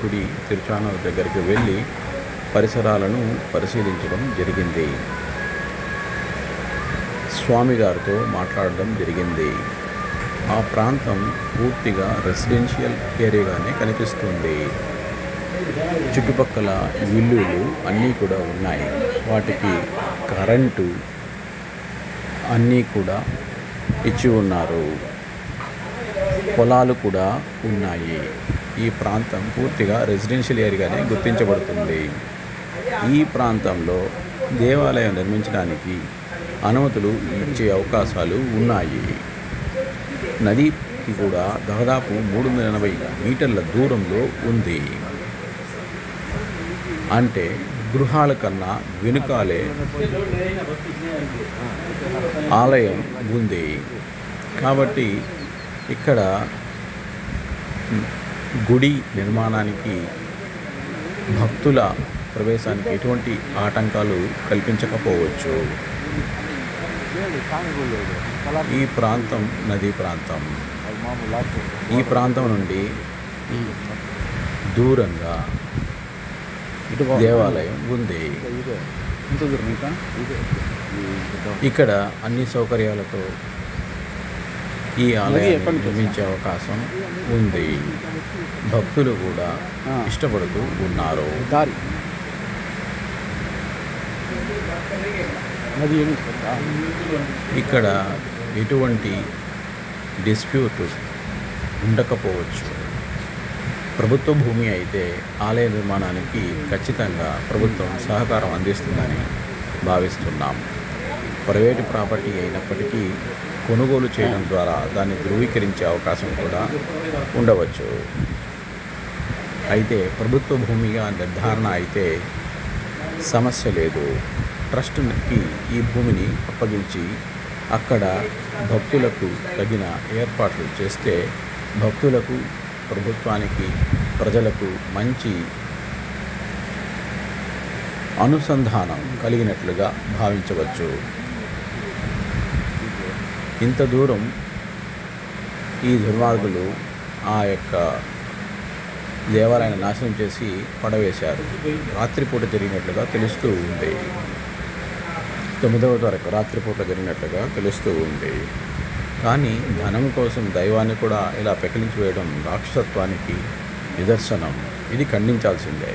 గుడి తిరుచానూరు దగ్గరికి వెళ్ళి పరిసరాలను పరిశీలించడం జరిగింది. స్వామి గారితో మాట్లాడడం జరిగింది. ఆ ప్రాంతం పూర్తిగా రెసిడెన్షియల్ ఏరియాగానే కనిపిస్తుంది. చుట్టుపక్కల ఇల్లులు అన్నీ కూడా ఉన్నాయి. వాటికి కరెంటు అన్నీ కూడా ఇచ్చి ఉన్నారు. పొలాలు కూడా ఉన్నాయి. ఈ ప్రాంతం పూర్తిగా రెసిడెన్షియల్ ఏరియాగానే గుర్తించబడుతుంది. ఈ ప్రాంతంలో దేవాలయం నిర్మించడానికి అనుమతులు ఇచ్చే అవకాశాలు ఉన్నాయి. నదికి కూడా దాదాపు 380 మీటర్ల దూరంలో ఉంది. అంటే గృహాల కన్నా వెనుకాలే ఆలయం ఉంది. కాబట్టి ఇక్కడ గుడి నిర్మాణానికి భక్తుల ప్రవేశానికి ఎటువంటి ఆటంకాలు కల్పించకపోవచ్చు. ఈ ప్రాంతం నదీ ప్రాంతం. ఈ ప్రాంతం నుండి దూరంగా దేవాలయం ఉంది. ఇక్కడ అన్ని సౌకర్యాలతో ఈ ఆలయం నిర్మించే అవకాశం ఉంది. భక్తులు కూడా ఇష్టపడుతూ ఉన్నారు. ఇక్కడ ఎటువంటి డిస్ప్యూట్ ఉండకపోవచ్చు. ప్రభుత్వ భూమి అయితే ఆలయ నిర్మాణానికి ఖచ్చితంగా ప్రభుత్వం సహకారం అందిస్తుందని భావిస్తున్నాం. ప్రైవేటు ప్రాపర్టీ అయినప్పటికీ కొనుగోలు చేయడం ద్వారా దాన్ని ధృవీకరించే అవకాశం కూడా ఉండవచ్చు. అయితే ప్రభుత్వ భూమిగా నిర్ధారణ అయితే సమస్య లేదు. ట్రస్ట్కి ఈ భూమిని అప్పగించి అక్కడ భక్తులకు తగిన ఏర్పాట్లు చేస్తే భక్తులకు, ప్రభుత్వానికి, ప్రజలకు మంచి అనుసంధానం కలిగినట్లుగా భావించవచ్చు. ఇంత దూరం ఈ దుర్మార్గులు ఆ యొక్క దేవాలయాన్ని నాశనం చేసి పడవేశారు. రాత్రిపూట జరిగినట్లుగా తెలుస్తూ ఉంది. 9వ తారీఖు రాత్రిపూట జరిగినట్లుగా తెలుస్తూ ఉంది. కానీ ధనం కోసం దైవాన్ని కూడా ఇలా పెకిలించి వేయడం రాక్షసత్వానికి నిదర్శనం. ఇది ఖండించాల్సిందే.